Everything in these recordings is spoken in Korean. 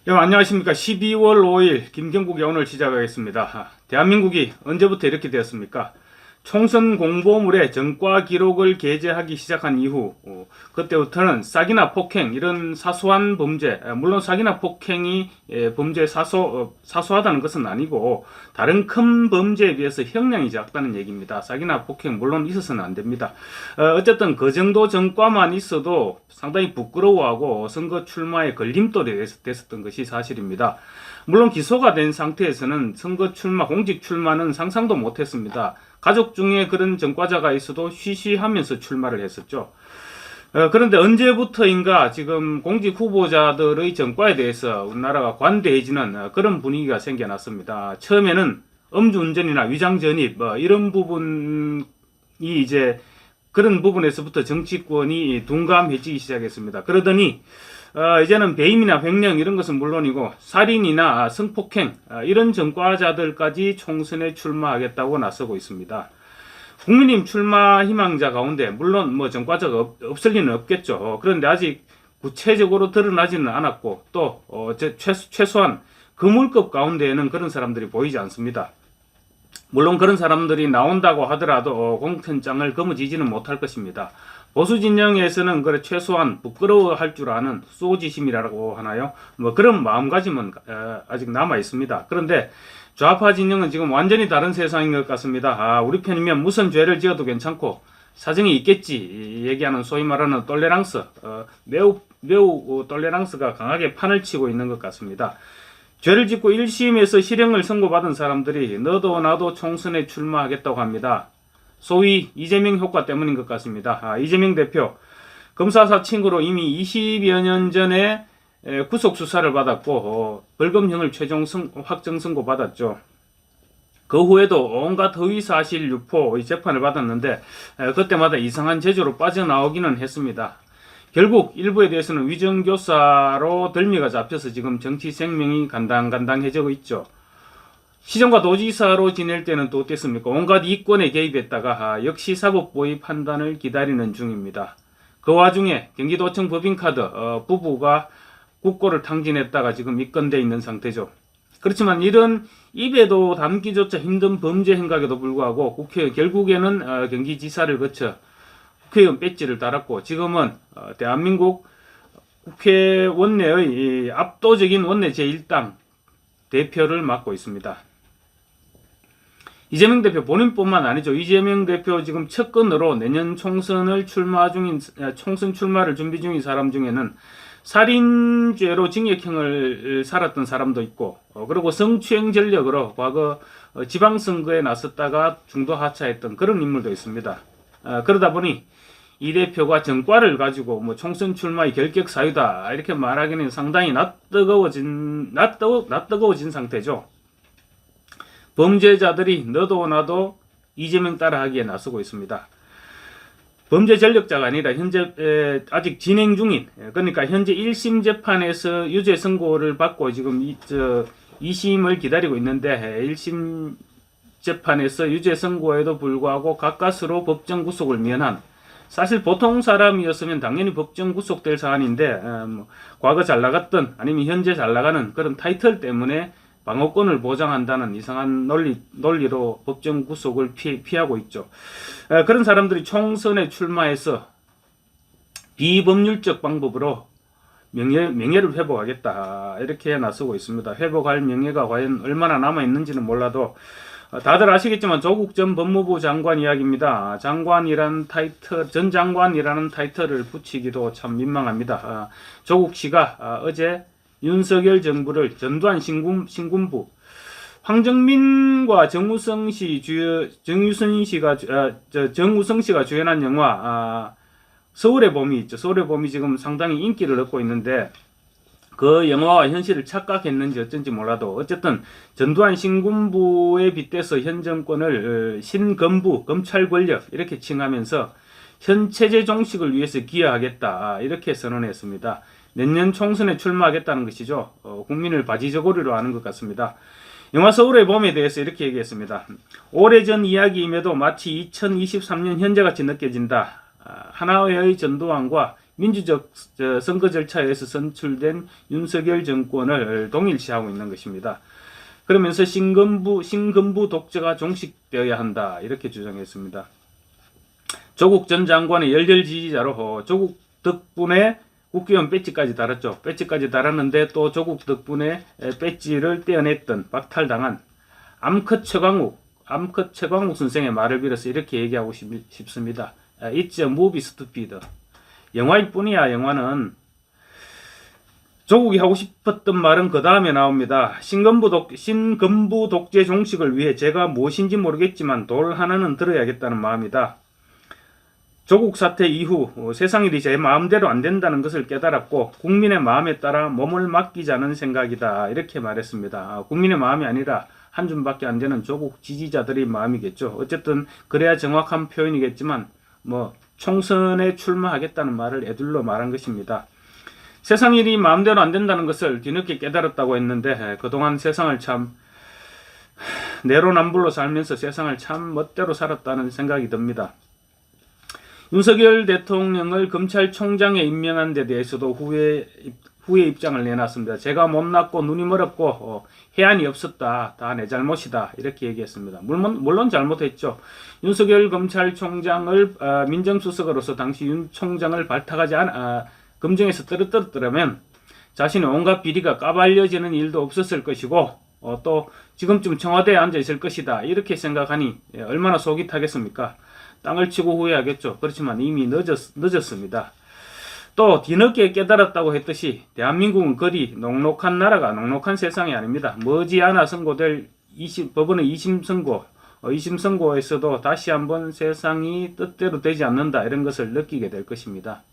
안녕하십니까. 12월 5일 김경국의 오늘 시작하겠습니다. 대한민국이 언제부터 이렇게 되었습니까? 총선 공보물에 전과 기록을 게재하기 시작한 이후 그때부터는 사기나 폭행 이런 사소한 범죄, 물론 사기나 폭행이 범죄 사소하다는 것은 아니고 다른 큰 범죄에 비해서 형량이 작다는 얘기입니다. 사기나 폭행 물론 있어서는 안 됩니다. 어쨌든 그 정도 전과만 있어도 상당히 부끄러워하고 선거 출마에 걸림돌이 됐었던 것이 사실입니다. 물론 기소가 된 상태에서는 선거 출마, 공직 출마는 상상도 못했습니다. 가족 중에 그런 전과자가 있어도 쉬쉬하면서 출마를 했었죠. 그런데 언제부터인가 지금 공직 후보자들의 전과에 대해서 우리나라가 관대해지는 그런 분위기가 생겨났습니다. 처음에는 음주운전이나 위장전입 이런 부분이 이제 그런 부분에서부터 정치권이 둔감해지기 시작했습니다. 그러더니 이제는 배임이나 횡령 이런 것은 물론이고 살인이나 성폭행 이런 전과자들까지 총선에 출마하겠다고 나서고 있습니다. 국민의힘 출마 희망자 가운데 물론 전과자가 없을 리는 없겠죠. 그런데 아직 구체적으로 드러나지는 않았고 또 최소한 그물급 가운데에는 그런 사람들이 보이지 않습니다. 물론 그런 사람들이 나온다고 하더라도 공천장을 거머쥐지는 못할 것입니다. 보수 진영에서는 최소한 부끄러워할 줄 아는 소지심이라고 하나요? 그런 마음가짐은 아직 남아 있습니다. 그런데 좌파 진영은 지금 완전히 다른 세상인 것 같습니다. 우리 편이면 무슨 죄를 지어도 괜찮고 사정이 있겠지 얘기하는 소위 말하는 톨레랑스, 매우 톨레랑스가 강하게 판을 치고 있는 것 같습니다. 죄를 짓고 1심에서 실형을 선고받은 사람들이 너도 나도 총선에 출마하겠다고 합니다. 소위 이재명 효과 때문인 것 같습니다. 이재명 대표 검사 사칭으로 이미 20여 년 전에 구속 수사를 받았고 벌금형을 최종 확정 선고받았죠. 그 후에도 온갖 허위사실 유포 재판을 받았는데 그때마다 이상한 제조로 빠져나오기는 했습니다. 결국 일부에 대해서는 위정교사로 덜미가 잡혀서 지금 정치 생명이 간당간당해지고 있죠. 시정과 도지사로 지낼 때는 또 어땠습니까? 온갖 이권에 개입했다가 역시 사법부의 판단을 기다리는 중입니다. 그 와중에 경기도청 법인카드 부부가 국고를 탕진했다가 지금 입건돼 있는 상태죠. 그렇지만 이런 입에도 담기조차 힘든 범죄 행각에도 불구하고 국회 결국에는 경기지사를 거쳐 국회의원 배지를 달았고 지금은 대한민국 국회 원내의 압도적인 원내 제1당 대표를 맡고 있습니다. 이재명 대표 본인뿐만 아니죠. 이재명 대표 지금 측근으로 내년 총선을 총선 출마를 준비 중인 사람 중에는 살인죄로 징역형을 살았던 사람도 있고 그리고 성추행 전력으로 과거 지방선거에 나섰다가 중도 하차했던 그런 인물도 있습니다. 그러다 보니 이 대표가 전과를 가지고 총선 출마의 결격 사유다 이렇게 말하기는 상당히 낯뜨거워진 상태죠. 범죄자들이 너도 나도 이재명 따라하기에 나서고 있습니다. 범죄 전력자가 아니라 현재 아직 진행 중인 그러니까 현재 1심 재판에서 유죄 선고를 받고 지금 2심을 기다리고 있는데 1심 재판에서 유죄 선고에도 불구하고 가까스로 법정 구속을 면한 사실 보통 사람이었으면 당연히 법정 구속될 사안인데 과거 잘 나갔던 아니면 현재 잘 나가는 그런 타이틀 때문에 방어권을 보장한다는 이상한 논리로 법정 구속을 피하고 있죠. 그런 사람들이 총선에 출마해서 비법률적 방법으로 명예를 회복하겠다 이렇게 나서고 있습니다. 회복할 명예가 과연 얼마나 남아있는지는 몰라도 다들 아시겠지만 조국 전 법무부 장관 이야기입니다. 전 장관이라는 타이틀을 붙이기도 참 민망합니다. 조국 씨가 어제 윤석열 정부를 전두환 신군부 황정민과 정우성 씨가 주연한 영화 서울의 봄이 있죠. 서울의 봄이 지금 상당히 인기를 얻고 있는데 그 영화와 현실을 착각했는지 어쩐지 몰라도 어쨌든 전두환 신군부에 빗대서 현 정권을 신검부 검찰 권력 이렇게 칭하면서 현 체제 종식을 위해서 기여하겠다 이렇게 선언했습니다. 내년 총선에 출마하겠다는 것이죠. 국민을 바지저고리로 하는 것 같습니다. 영화 서울의 봄에 대해서 이렇게 얘기했습니다. 오래전 이야기임에도 마치 2023년 현재같이 느껴진다. 하나의 전두환과 민주적 선거 절차에서 선출된 윤석열 정권을 동일시하고 있는 것입니다. 그러면서 신금부 독재가 종식되어야 한다 이렇게 주장했습니다. 조국 전 장관의 열렬 지지자로 조국 덕분에 국회의원 배지까지 달았죠. 배지까지 달았는데 또 조국 덕분에 배지를 떼어냈던 박탈당한 암컷 최광욱 선생의 말을 빌어서 이렇게 얘기하고 싶습니다. It's a movie stupid. 영화일 뿐이야. 영화는. 조국이 하고 싶었던 말은 그 다음에 나옵니다. 신금부 독재 종식을 위해 제가 무엇인지 모르겠지만 돌 하나는 들어야겠다는 마음이다. 조국 사태 이후 세상 일이 제 마음대로 안 된다는 것을 깨달았고 국민의 마음에 따라 몸을 맡기자는 생각이다. 이렇게 말했습니다. 국민의 마음이 아니라 한 줌밖에 안 되는 조국 지지자들의 마음이겠죠. 어쨌든 그래야 정확한 표현이겠지만 총선에 출마하겠다는 말을 애둘러 말한 것입니다. 세상 일이 마음대로 안 된다는 것을 뒤늦게 깨달았다고 했는데 그동안 세상을 참 내로남불로 살면서 세상을 참 멋대로 살았다는 생각이 듭니다. 윤석열 대통령을 검찰총장에 임명한 데 대해서도 후회 입장을 내놨습니다. 제가 못났고 눈이 멀었고 해안이 없었다. 다 내 잘못이다. 이렇게 얘기했습니다. 물론 잘못했죠. 윤석열 검찰총장을 민정수석으로서 당시 윤 총장을 발탁하지 검증해서 떨어뜨렸더라면 자신의 온갖 비리가 까발려지는 일도 없었을 것이고 또 지금쯤 청와대에 앉아 있을 것이다. 이렇게 생각하니 얼마나 속이 타겠습니까? 땅을 치고 후회하겠죠. 그렇지만 이미 늦었습니다. 또 뒤늦게 깨달았다고 했듯이 대한민국은 그리 녹록한 나라가 녹록한 세상이 아닙니다. 머지않아 선고될 법원의 2심 선고에서도 다시 한번 세상이 뜻대로 되지 않는다 이런 것을 느끼게 될 것입니다.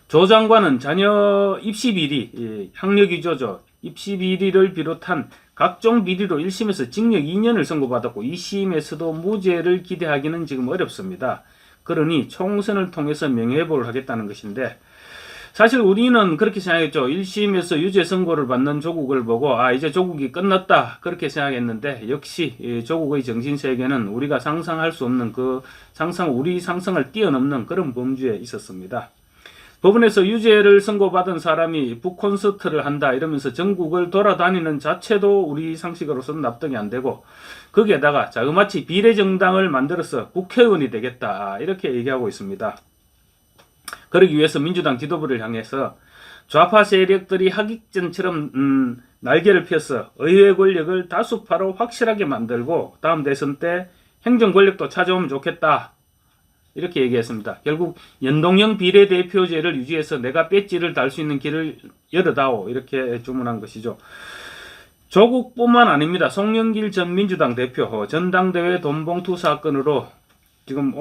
조 장관은 자녀 입시 비리, 학력 위조죠. 입시 비리를 비롯한 각종 비리로 1심에서 징역 2년을 선고받았고 2심에서도 무죄를 기대하기는 지금 어렵습니다. 그러니 총선을 통해서 명예회복을 하겠다는 것인데 사실 우리는 그렇게 생각했죠. 1심에서 유죄 선고를 받는 조국을 보고 이제 조국이 끝났다 그렇게 생각했는데 역시 조국의 정신세계는 우리가 상상할 수 없는 우리 상상을 뛰어넘는 그런 범주에 있었습니다. 법원에서 유죄를 선고받은 사람이 북콘서트를 한다 이러면서 전국을 돌아다니는 자체도 우리 상식으로서는 납득이 안 되고 거기에다가 자그마치 비례정당을 만들어서 국회의원이 되겠다 이렇게 얘기하고 있습니다. 그러기 위해서 민주당 지도부를 향해서 좌파 세력들이 하객전처럼 날개를 펴서 의회 권력을 다수파로 확실하게 만들고 다음 대선 때 행정 권력도 찾아오면 좋겠다. 이렇게 얘기했습니다. 결국 연동형 비례대표제를 유지해서 내가 배지를 달 수 있는 길을 열어다오 이렇게 주문한 것이죠. 조국뿐만 아닙니다. 송영길 전 민주당 대표 전당대회 돈봉투 사건으로 지금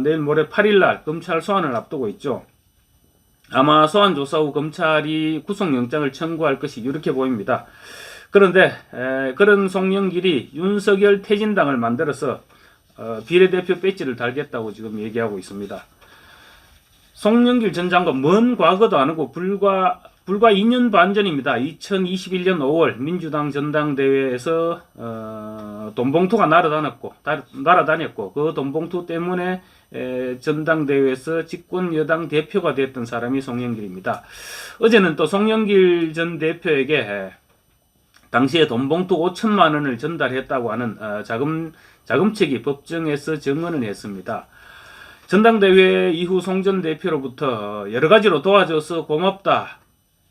내일 모레 8일날 검찰 소환을 앞두고 있죠. 아마 소환 조사 후 검찰이 구속영장을 청구할 것이 이렇게 보입니다. 그런데 그런 송영길이 윤석열 퇴진당을 만들어서 비례대표 배지를 달겠다고 지금 얘기하고 있습니다. 송영길 전 장관 먼 과거도 아니고 불과 2년 반 전입니다. 2021년 5월 민주당 전당대회에서 돈봉투가 날아다녔고 그 돈봉투 때문에 전당대회에서 집권여당 대표가 됐던 사람이 송영길입니다. 어제는 또 송영길 전 대표에게 당시에 돈봉투 5천만 원을 전달했다고 하는 자금책이 법정에서 증언을 했습니다. 전당대회 이후 송 전 대표로부터 여러 가지로 도와줘서 고맙다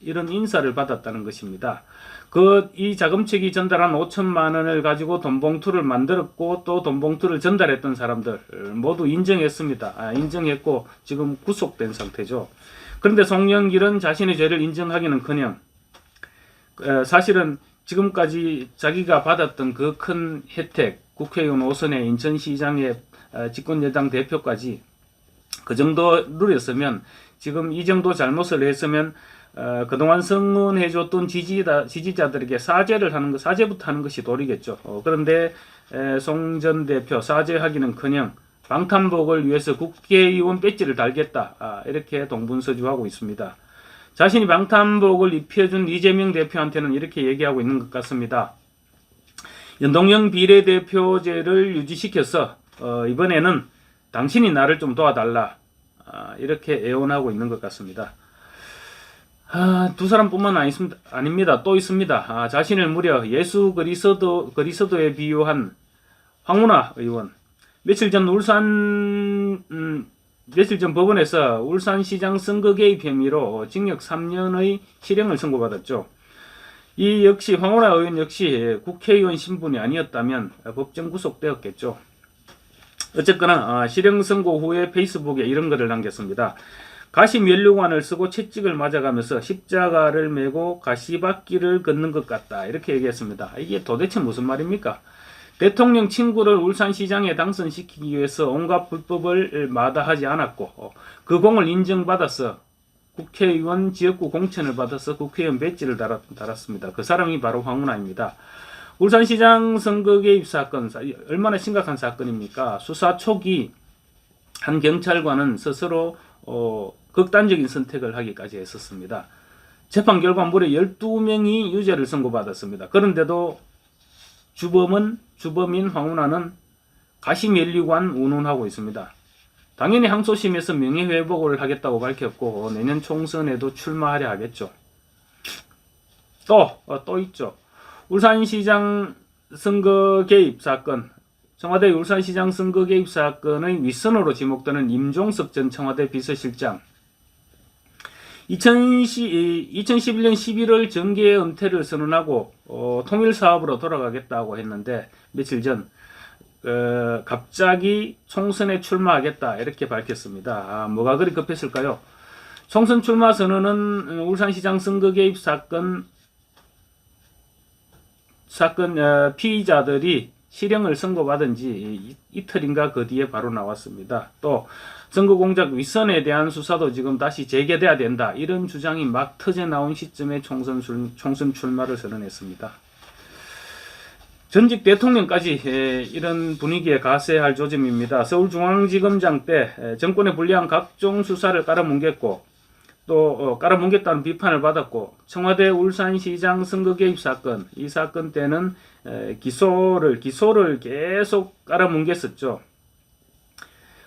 이런 인사를 받았다는 것입니다. 이 자금책이 전달한 5천만 원을 가지고 돈봉투를 만들었고 또 돈봉투를 전달했던 사람들 모두 인정했습니다. 인정했고 지금 구속된 상태죠. 그런데 송영길은 자신의 죄를 인정하기는커녕 사실은 지금까지 자기가 받았던 그 큰 혜택, 국회의원 5선에 인천시장의 집권여당 대표까지 그 정도 누렸으면 지금 이 정도 잘못을 했으면 그동안 성원해줬던 지지자들에게 사죄부터 하는 것이 도리겠죠. 그런데 송 전 대표 사죄하기는커녕 방탄복을 위해서 국회의원 배지를 달겠다 이렇게 동분서주하고 있습니다. 자신이 방탄복을 입혀준 이재명 대표한테는 이렇게 얘기하고 있는 것 같습니다. 연동형 비례대표제를 유지시켜서 이번에는 당신이 나를 좀 도와달라. 이렇게 애원하고 있는 것 같습니다. 두 사람뿐만 아닙니다. 또 있습니다. 자신을 무려 예수 그리스도에 비유한 황운하 의원. 며칠 전 법원에서 울산시장 선거 개입 혐의로 징역 3년의 실형을 선고받았죠. 이 역시 황운하 의원 역시 국회의원 신분이 아니었다면 법정 구속되었겠죠. 어쨌거나 실형 선고 후에 페이스북에 이런 글을 남겼습니다. 가시면류관을 쓰고 채찍을 맞아가면서 십자가를 메고 가시밭길을 걷는 것 같다. 이렇게 얘기했습니다. 이게 도대체 무슨 말입니까? 대통령 친구를 울산시장에 당선시키기 위해서 온갖 불법을 마다하지 않았고 그 공을 인정받아서 국회의원 지역구 공천을 받아서 국회의원 배지를 달았습니다. 그 사람이 바로 황운하입니다. 울산시장 선거 개입 사건 얼마나 심각한 사건입니까? 수사 초기 한 경찰관은 스스로 극단적인 선택을 하기까지 했었습니다. 재판 결과 무려 12명이 유죄를 선고받았습니다. 그런데도 주범인 황운하는 가시면류관 운운하고 있습니다. 당연히 항소심에서 명예회복을 하겠다고 밝혔고 내년 총선에도 출마하려 하겠죠. 또 있죠. 울산시장 선거 개입 사건, 청와대 울산시장 선거 개입 사건의 윗선으로 지목되는 임종석 전 청와대 비서실장. 2011년 11월 정계 은퇴를 선언하고 통일사업으로 돌아가겠다고 했는데 며칠 전 갑자기 총선에 출마하겠다 이렇게 밝혔습니다. 뭐가 그리 급했을까요? 총선 출마 선언은 울산시장 선거 개입 사건 피의자들이 실형을 선고받은 지 이틀인가 그 뒤에 바로 나왔습니다. 또 선거공작 윗선에 대한 수사도 지금 다시 재개돼야 된다. 이런 주장이 막 터져 나온 시점에 총선 출마를 선언했습니다. 전직 대통령까지 이런 분위기에 가세할 조짐입니다. 서울중앙지검장 때 정권에 불리한 각종 수사를 깔아뭉갰고 또 깔아뭉갰다는 비판을 받았고 청와대 울산시장 선거 개입 사건, 이 사건 때는 기소를 계속 깔아뭉갰었죠.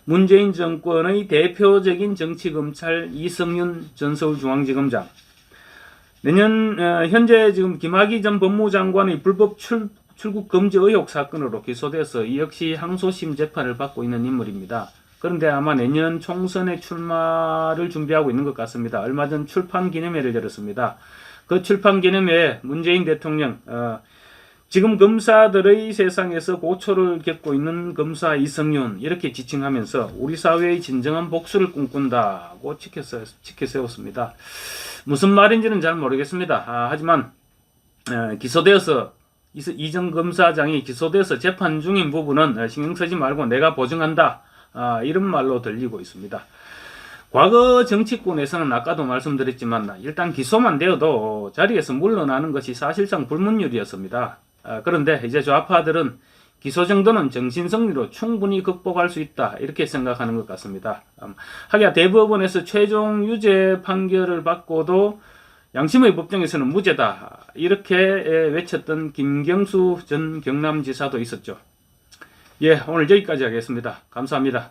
문재인 정권의 대표적인 정치검찰 이성윤 전 서울중앙지검장. 내년 현재 지금 김학의 전 법무장관의 불법 출국 금지 의혹 사건으로 기소돼서 이 역시 항소심 재판을 받고 있는 인물입니다. 그런데 아마 내년 총선에 출마를 준비하고 있는 것 같습니다. 얼마 전 출판 기념회를 열었습니다. 그 출판 기념회에 문재인 대통령, 지금 검사들의 세상에서 고초를 겪고 있는 검사 이성윤 이렇게 지칭하면서 우리 사회의 진정한 복수를 꿈꾼다고 치켜세웠습니다. 무슨 말인지는 잘 모르겠습니다. 하지만 기소되어서 이전 검사장이 기소돼서 재판 중인 부분은 신경 쓰지 말고 내가 보증한다. 이런 말로 들리고 있습니다. 과거 정치권에서는 아까도 말씀드렸지만 일단 기소만 되어도 자리에서 물러나는 것이 사실상 불문율이었습니다. 그런데 이제 좌파들은 기소 정도는 정신승리로 충분히 극복할 수 있다 이렇게 생각하는 것 같습니다. 하기야 대법원에서 최종 유죄 판결을 받고도 양심의 법정에서는 무죄다 이렇게 외쳤던 김경수 전 경남지사도 있었죠. 오늘 여기까지 하겠습니다. 감사합니다.